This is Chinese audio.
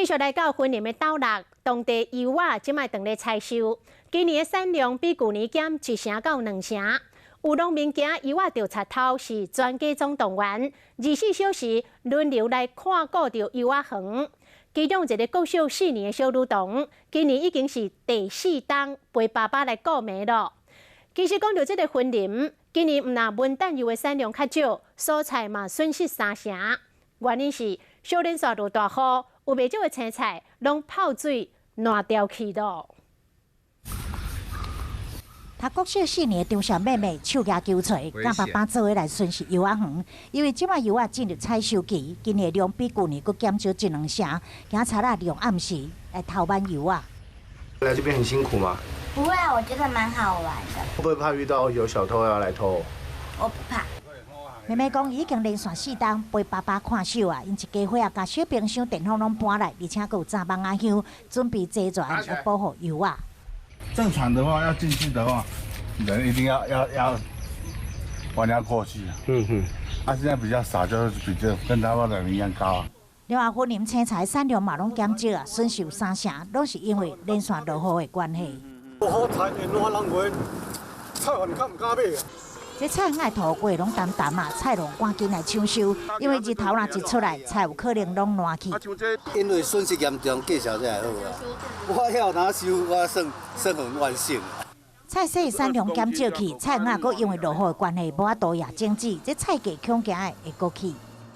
继续来到婚林的斗六，当地油仔即卖当咧采收，今年的产量比去年减1成到2成。有农民惊油仔着贼头是全家总动员，24小时轮流来看顾着油仔园。其中一个国小4年的小女童，今年已经是第4冬陪爸爸来顾暝了。其实讲到这个婚林，今年毋但文旦油的产量较少，蔬菜嘛损失3成。原因是小连续落大雨，有袂少的青菜拢泡水烂掉去了。读国小4年的张小妹妹手举球锤，甲爸爸做伙来巡视油仔园。因为即摆油仔进入采收期，今年量比去年佫减少1、2成。警察啊，利用暗时来偷挽油仔。来这边很辛苦吗？不会啊，我觉得蛮好玩的。会不会怕遇到有小偷要来偷？我不怕。妹妹讲，已经连续4冬陪爸爸看守啊，因一家伙啊，甲小冰箱、电风拢搬来，而且佫有炸蚊仔香，准备齐全来保护油仔。正常的话，要进去的话，人一定要玩要过去。现在比较少，就是比这跟他们人一样高啊。另外，婚林青菜产量嘛拢减少啊，损失3成，拢是因为连续落雨的关系。好菜连烂人话，菜饭敢唔敢买啊？这菜园的土瓜拢淡淡啊，菜农赶紧来抢收，因为日头若一出来，菜有可能拢烂去。因为损失严重，介绍才好啊。我晓哪收，我算很万幸。菜色产量减少去，菜园佫因为落雨的关系，无法度也经济，这菜价恐惊会过去。